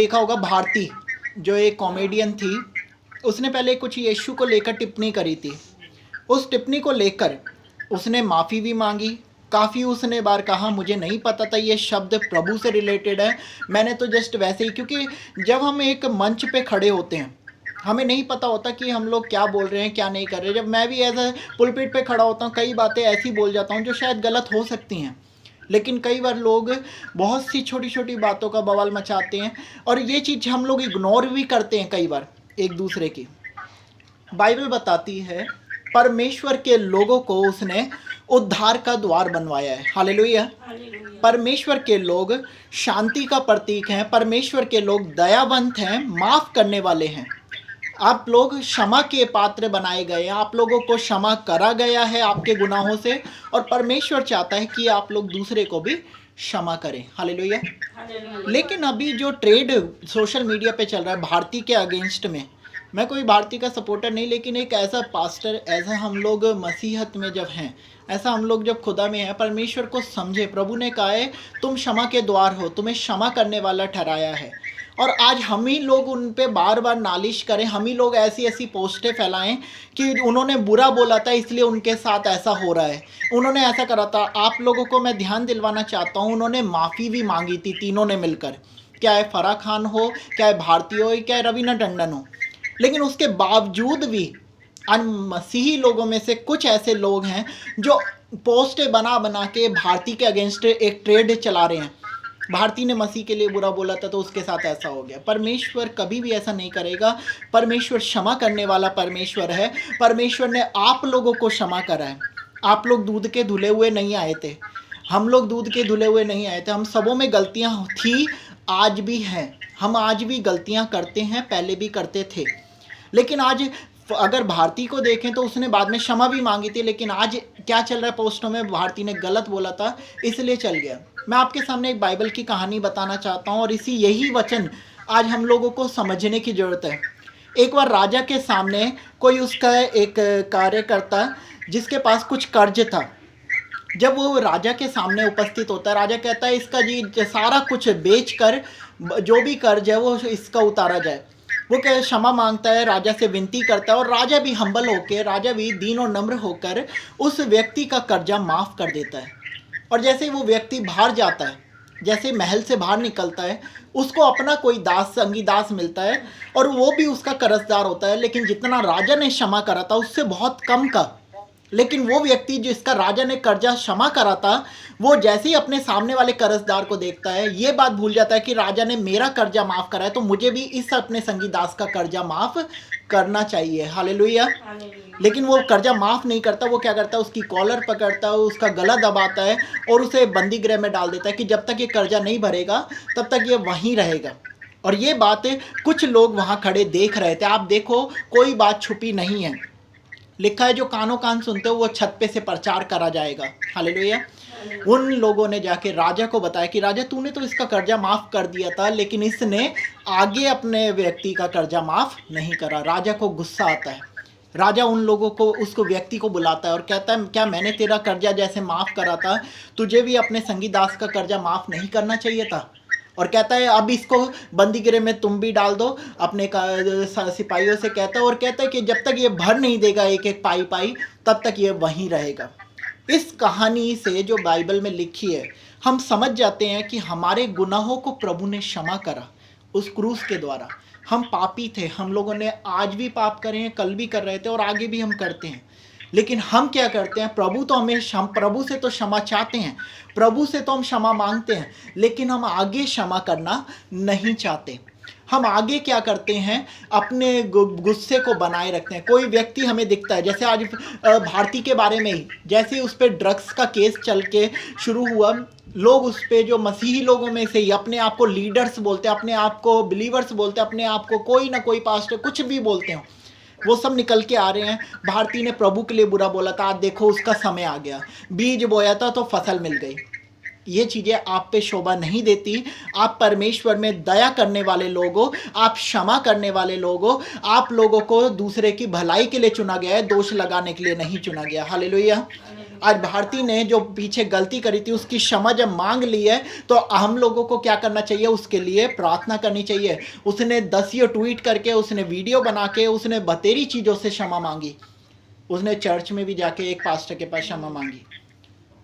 देखा होगा भारती जो एक कॉमेडियन थी, उसने पहले कुछ यीशु को लेकर टिप्पणी करी थी। उस टिप्पणी को लेकर उसने माफ़ी भी मांगी। काफ़ी उसने बार कहा मुझे नहीं पता था ये शब्द प्रभु से रिलेटेड है, मैंने तो जस्ट वैसे ही, क्योंकि जब हम एक मंच पे खड़े होते हैं हमें नहीं पता होता कि हम लोग क्या बोल रहे हैं क्या नहीं कर रहे। जब मैं भी एज ए पुलपिट पे खड़ा होता हूँ कई बातें ऐसी बोल जाता हूँ जो शायद गलत हो सकती हैं, लेकिन कई बार लोग बहुत सी छोटी छोटी बातों का बवाल मचाते हैं और ये चीज़ हम लोग इग्नोर भी करते हैं कई बार एक दूसरे की। बाइबल बताती है परमेश्वर के लोगों को उसने उद्धार का द्वार बनवाया है। हालेलुया। परमेश्वर के लोग शांति का प्रतीक हैं, परमेश्वर के लोग दयावंत हैं, माफ़ करने वाले हैं। आप लोग क्षमा के पात्र बनाए गए हैं, आप लोगों को क्षमा करा गया है आपके गुनाहों से, और परमेश्वर चाहता है कि आप लोग दूसरे को भी क्षमा करें। हालेलुया। लेकिन अभी जो ट्रेड सोशल मीडिया पे चल रहा है भारती के अगेंस्ट में, मैं कोई भारती का सपोर्टर नहीं, लेकिन एक ऐसा पास्टर, ऐसा हम लोग मसीहत में जब हैं, ऐसा हम लोग जब खुदा में हैं, परमेश्वर को समझे। प्रभु ने कहा है तुम क्षमा के द्वार हो, तुम्हें क्षमा करने वाला ठहराया है। और आज हम ही लोग उन पे बार बार नालिश करें, हम ही लोग ऐसी ऐसी पोस्टें फैलाएं कि उन्होंने बुरा बोला था इसलिए उनके साथ ऐसा हो रहा है, उन्होंने ऐसा करा था। आप लोगों को मैं ध्यान दिलवाना चाहता हूँ, उन्होंने माफ़ी भी मांगी थी तीनों ने मिलकर, क्या है फराह खान हो, क्या है भारती हो, क्या है रवीना टंडन हो। लेकिन उसके बावजूद भी मसीही लोगों में से कुछ ऐसे लोग हैं जो पोस्टें बना बना के भारती के अगेंस्ट एक ट्रेड चला रहे हैं। भारती ने मसीह के लिए बुरा बोला था तो उसके साथ ऐसा हो गया। परमेश्वर कभी भी ऐसा नहीं करेगा। परमेश्वर क्षमा करने वाला परमेश्वर है। परमेश्वर ने आप लोगों को क्षमा करा है। आप लोग दूध के धुले हुए नहीं आए थे, हम लोग दूध के धुले हुए नहीं आए थे। हम सबों में गलतियां थी, आज भी हैं, हम आज भी गलतियां करते हैं, पहले भी करते थे। लेकिन आज अगर भारती को देखें तो उसने बाद में क्षमा भी मांगी थी, लेकिन आज क्या चल रहा है पोस्टों में, भारती ने गलत बोला था इसलिए चल गया। मैं आपके सामने एक बाइबल की कहानी बताना चाहता हूँ और यही वचन आज हम लोगों को समझने की ज़रूरत है। एक बार राजा के सामने कोई उसका एक कार्यकर्ता जिसके पास कुछ कर्ज था, जब वो राजा के सामने उपस्थित होता है, राजा कहता है इसका जी सारा कुछ बेच कर जो भी कर्ज है वो इसका उतारा जाए। वो क्या क्षमा मांगता है, राजा से विनती करता है, और राजा भी हम्बल होकर, राजा भी दीन और नम्र होकर उस व्यक्ति का कर्जा माफ़ कर देता है। और जैसे ही वो व्यक्ति बाहर जाता है, जैसे महल से बाहर निकलता है, उसको अपना कोई दास संगी दास मिलता है और वो भी उसका कर्जदार होता है, लेकिन जितना राजा ने क्षमा करा था उससे बहुत कम का। लेकिन वो व्यक्ति जिसका राजा ने कर्जा क्षमा करा था, वो जैसे ही अपने सामने वाले कर्जदार को देखता है, ये बात भूल जाता है कि राजा ने मेरा कर्जा माफ़ करा है तो मुझे भी इस अपने संगी दास का कर्जा माफ़ करना चाहिए। हालेलुया। लेकिन वो कर्जा माफ़ नहीं करता। वो क्या करता है, उसकी कॉलर पकड़ता है, उसका गला दबाता है और उसे बंदी गृह में डाल देता है कि जब तक ये कर्जा नहीं भरेगा तब तक ये वहीं रहेगा। और ये बात कुछ लोग वहाँ खड़े देख रहे थे। आप देखो, कोई बात छुपी नहीं है। लिखा है जो कानों कान सुनते हो वो छत पे से प्रचार करा जाएगा। हालेलुया। उन लोगों ने जाके राजा को बताया कि राजा तूने तो इसका कर्जा माफ़ कर दिया था, लेकिन इसने आगे अपने व्यक्ति का कर्जा माफ़ नहीं करा। राजा को गुस्सा आता है। राजा उन लोगों को, उसको व्यक्ति को बुलाता है और कहता है क्या मैंने तेरा कर्जा जैसे माफ़ करा था, तुझे भी अपने संगी दास का कर्जा माफ़ नहीं करना चाहिए था? और कहता है अब इसको बंदी गृह में तुम भी डाल दो अपने सिपाहियों से, कहता है, और कहता है कि जब तक ये भर नहीं देगा एक एक पाई पाई तब तक ये वहीं रहेगा। इस कहानी से जो बाइबल में लिखी है, हम समझ जाते हैं कि हमारे गुनाहों को प्रभु ने क्षमा करा उस क्रूस के द्वारा। हम पापी थे, हम लोगों ने आज भी पाप करे हैं, कल भी कर रहे थे और आगे भी हम करते हैं। लेकिन हम क्या करते हैं, प्रभु तो प्रभु से तो क्षमा चाहते हैं, प्रभु से तो हम क्षमा मांगते हैं, लेकिन हम आगे क्षमा करना नहीं चाहते। हम आगे क्या करते हैं, अपने गुस्से को बनाए रखते हैं। कोई व्यक्ति हमें दिखता है, जैसे आज भारती के बारे में ही, जैसे उस पर ड्रग्स का केस चल के शुरू हुआ, लोग उस पर, जो मसीही लोगों में से ही अपने आप को लीडर्स बोलते हैं, अपने आप को बिलीवर्स बोलते हैं, अपने आप को कोई ना कोई पास्टर कुछ भी बोलते हैं, वो सब निकल के आ रहे हैं। भारती ने प्रभु के लिए बुरा बोला था, आज देखो उसका समय आ गया, बीज बोया था तो फसल मिल गई। ये चीज़ें आप पे शोभा नहीं देती। आप परमेश्वर में दया करने वाले लोगों, आप क्षमा करने वाले लोगों, आप लोगों को दूसरे की भलाई के लिए चुना गया है, दोष लगाने के लिए नहीं चुना गया। हालेलुया। आज भारती ने जो पीछे गलती करी थी उसकी क्षमा जब मांग ली है तो हम लोगों को क्या करना चाहिए, उसके लिए प्रार्थना करनी चाहिए। उसने 10 ट्वीट करके, उसने वीडियो बना के, उसने बतेरी चीज़ों से क्षमा मांगी। उसने चर्च में भी जाके एक पास्टर के पास क्षमा मांगी।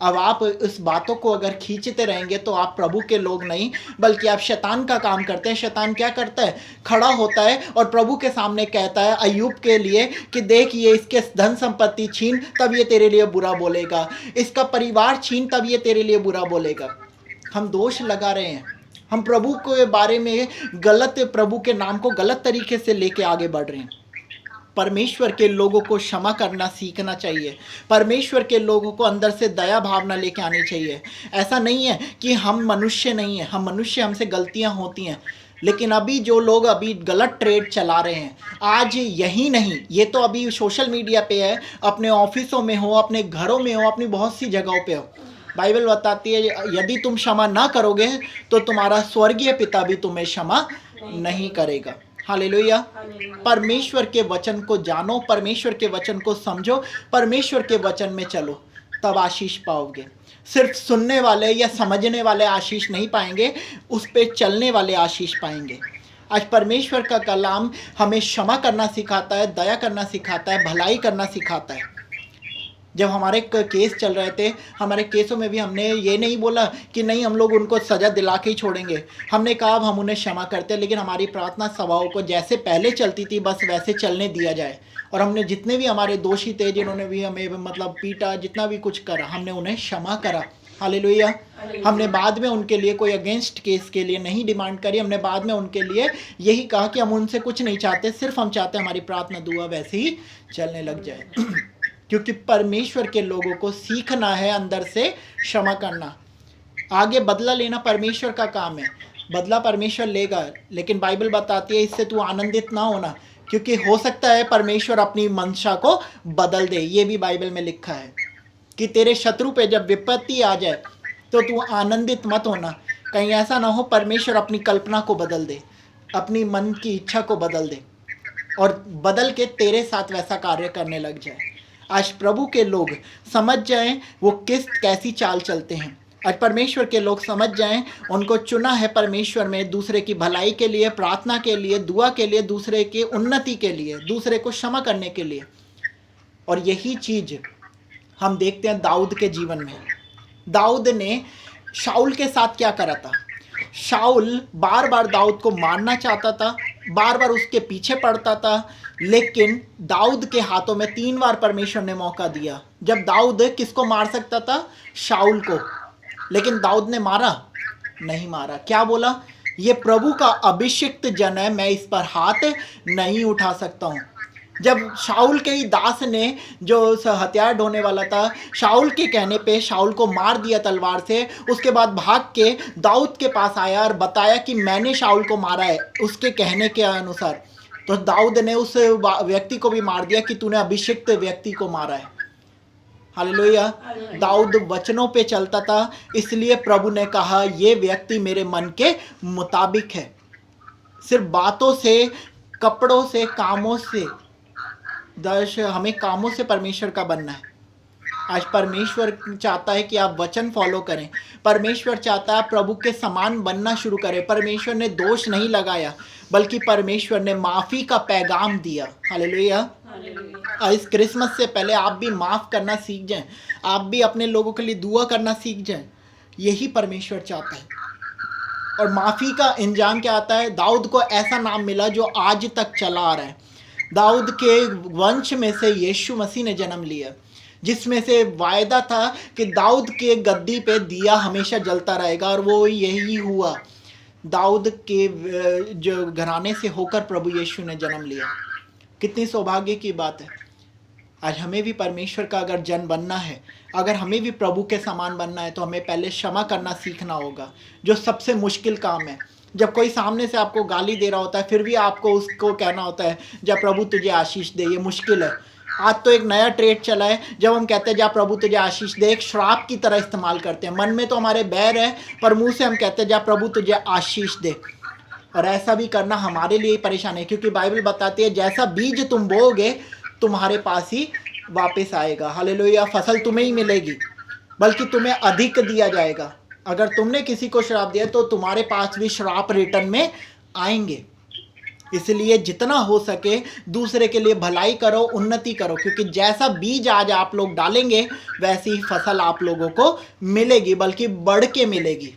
अब आप इस बातों को अगर खींचते रहेंगे तो आप प्रभु के लोग नहीं बल्कि आप शैतान का काम करते हैं। शैतान क्या करता है, खड़ा होता है और प्रभु के सामने कहता है अय्यूब के लिए कि देख ये इसके धन संपत्ति छीन तब ये तेरे लिए बुरा बोलेगा, इसका परिवार छीन तब ये तेरे लिए बुरा बोलेगा। हम दोष लगा रहे हैं, हम प्रभु के बारे में गलत, प्रभु के नाम को गलत तरीके से लेके आगे बढ़ रहे हैं। परमेश्वर के लोगों को क्षमा करना सीखना चाहिए। परमेश्वर के लोगों को अंदर से दया भावना लेके आनी चाहिए। ऐसा नहीं है कि हम मनुष्य नहीं हैं, हम मनुष्य, हमसे गलतियां होती हैं। लेकिन अभी जो लोग अभी गलत ट्रेड चला रहे हैं, आज यही नहीं, ये तो अभी सोशल मीडिया पे है, अपने ऑफिसों में हो, अपने घरों में हो, अपनी बहुत सी जगहों पे हो। बाइबल बताती है यदि तुम क्षमा ना करोगे तो तुम्हारा स्वर्गीय पिता भी तुम्हें क्षमा नहीं करेगा। हालेलुया। परमेश्वर के वचन को जानो, परमेश्वर के वचन को समझो, परमेश्वर के वचन में चलो, तब आशीष पाओगे। सिर्फ सुनने वाले या समझने वाले आशीष नहीं पाएंगे, उस पे चलने वाले आशीष पाएंगे। आज परमेश्वर का कलाम हमें क्षमा करना सिखाता है, दया करना सिखाता है, भलाई करना सिखाता है। जब हमारे केस चल रहे थे, हमारे केसों में भी हमने ये नहीं बोला कि नहीं हम लोग उनको सज़ा दिला के ही छोड़ेंगे। हमने कहा हम उन्हें क्षमा करते हैं, लेकिन हमारी प्रार्थना सभाओं को जैसे पहले चलती थी बस वैसे चलने दिया जाए। और हमने जितने भी हमारे दोषी थे, जिन्होंने भी हमें मतलब पीटा, जितना भी कुछ करा, हमने उन्हें क्षमा करा। हालेलुया। हमने बाद में उनके लिए कोई अगेंस्ट केस के लिए नहीं डिमांड करी। हमने बाद में उनके लिए यही कहा कि हम उनसे कुछ नहीं चाहते, सिर्फ हम चाहते हैं हमारी प्रार्थना दुआ वैसे ही चलने लग जाए। क्योंकि परमेश्वर के लोगों को सीखना है अंदर से क्षमा करना। आगे बदला लेना परमेश्वर का काम है, बदला परमेश्वर लेगा, लेकिन बाइबल बताती है इससे तू आनंदित ना होना, क्योंकि हो सकता है परमेश्वर अपनी मंशा को बदल दे। ये भी बाइबल में लिखा है कि तेरे शत्रु पे जब विपत्ति आ जाए तो तू आनंदित मत होना। कहीं ऐसा ना हो परमेश्वर अपनी कल्पना को बदल दे, अपनी मन की इच्छा को बदल दे और बदल के तेरे साथ वैसा कार्य करने लग जाए। आज प्रभु के लोग समझ जाएं वो कैसी चाल चलते हैं। आज परमेश्वर के लोग समझ जाएं उनको चुना है परमेश्वर में दूसरे की भलाई के लिए, प्रार्थना के लिए, दुआ के लिए, दूसरे के उन्नति के लिए, दूसरे को क्षमा करने के लिए। और यही चीज हम देखते हैं दाऊद के जीवन में। दाऊद ने शाऊल के साथ क्या करा था। शाऊल बार बार दाऊद को मारना चाहता था, बार बार उसके पीछे पड़ता था, लेकिन दाऊद के हाथों में 3 बार परमेश्वर ने मौका दिया जब दाऊद किसको मार सकता था, शाऊल को, लेकिन दाऊद ने मारा नहीं मारा। क्या बोला, ये प्रभु का अभिषिक्त जन है, मैं इस पर हाथ नहीं उठा सकता हूँ। जब शाऊल के ही दास ने जो हथियार ढोने वाला था, शाऊल के कहने पे शाऊल को मार दिया तलवार से, उसके बाद भाग के दाऊद के पास आया और बताया कि मैंने शाऊल को मारा है उसके कहने के अनुसार, तो दाऊद ने उस व्यक्ति को भी मार दिया कि तूने अभिषिक्त व्यक्ति को मारा है। हालेलुया। दाऊद वचनों पे चलता था, इसलिए प्रभु ने कहा ये व्यक्ति मेरे मन के मुताबिक है। सिर्फ बातों से, कपड़ों से, कामों से, हमें कामों से परमेश्वर का बनना है। आज परमेश्वर चाहता है कि आप वचन फॉलो करें। परमेश्वर चाहता है प्रभु के समान बनना शुरू करें। परमेश्वर ने दोष नहीं लगाया, बल्कि परमेश्वर ने माफ़ी का पैगाम दिया। हालेलुया। इस क्रिसमस से पहले आप भी माफ़ करना सीख जाएं, आप भी अपने लोगों के लिए दुआ करना सीख जाएं। यही परमेश्वर चाहता है। और माफ़ी का इंजाम क्या आता है, दाऊद को ऐसा नाम मिला जो आज तक चला आ रहा है। दाऊद के वंश में से यीशु मसीह ने जन्म लिया, जिसमें से वायदा था कि दाऊद के गद्दी पे दिया हमेशा जलता रहेगा, और वो यही हुआ। दाऊद के जो घराने से होकर प्रभु यीशु ने जन्म लिया। कितनी सौभाग्य की बात है। आज हमें भी परमेश्वर का अगर जन बनना है, अगर हमें भी प्रभु के समान बनना है, तो हमें पहले क्षमा करना सीखना होगा, जो सबसे मुश्किल काम है। जब कोई सामने से आपको गाली दे रहा होता है, फिर भी आपको उसको कहना होता है जा प्रभु तुझे आशीष दे, ये मुश्किल है। आज तो एक नया ट्रेड चला है, जब हम कहते हैं जा प्रभु तुझे आशीष दे, एक श्राप की तरह इस्तेमाल करते हैं। मन में तो हमारे बैर है, पर मुंह से हम कहते हैं जा प्रभु तुझे आशीष दे। और ऐसा भी करना हमारे लिए परेशान है, क्योंकि बाइबल बताती है जैसा बीज तुम बोओगे तुम्हारे पास ही वापस आएगा। हालेलुया। फसल तुम्हें ही मिलेगी, बल्कि तुम्हें अधिक दिया जाएगा। अगर तुमने किसी को श्राप दिया तो तुम्हारे पास भी श्राप रिटर्न में आएंगे। इसलिए जितना हो सके दूसरे के लिए भलाई करो, उन्नति करो, क्योंकि जैसा बीज आज आप लोग डालेंगे वैसी ही फसल आप लोगों को मिलेगी, बल्कि बढ़ के मिलेगी।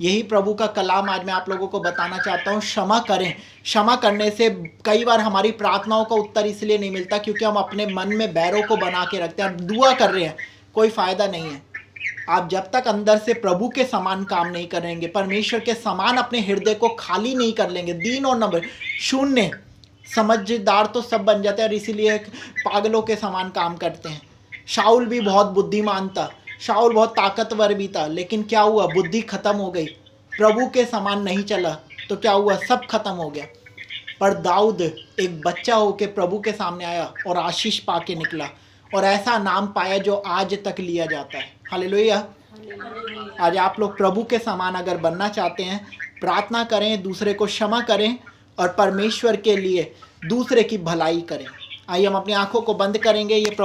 यही प्रभु का कलाम आज मैं आप लोगों को बताना चाहता हूँ। क्षमा करें। क्षमा करने से कई बार हमारी प्रार्थनाओं का उत्तर इसलिए नहीं मिलता क्योंकि हम अपने मन में बैरों को बना के रखते हैं। हम दुआ कर रहे हैं, कोई फायदा नहीं है। आप जब तक अंदर से प्रभु के समान काम नहीं करेंगे, परमेश्वर के समान अपने हृदय को खाली नहीं कर लेंगे, दीन और नम्र, शून्य, समझदार तो सब बन जाते हैं और इसीलिए पागलों के समान काम करते हैं। शाऊल भी बहुत बुद्धिमान था, शाऊल बहुत ताकतवर भी था, लेकिन क्या हुआ? बुद्धि खत्म हो गई, प्रभु के समान नहीं चला तो क्या हुआ? सब खत्म हो गया। पर दाऊद एक बच्चा होके प्रभु के सामने आया और आशीष पाके निकला और ऐसा नाम पाया जो आज तक लिया जाता है। हालेलुया। आज आप लोग प्रभु के समान अगर बनना चाहते हैं, प्रार्थना करें, दूसरे को क्षमा करें और परमेश्वर के लिए दूसरे की भलाई करें। आइए हम अपनी आंखों को बंद करेंगे। ये प्रभु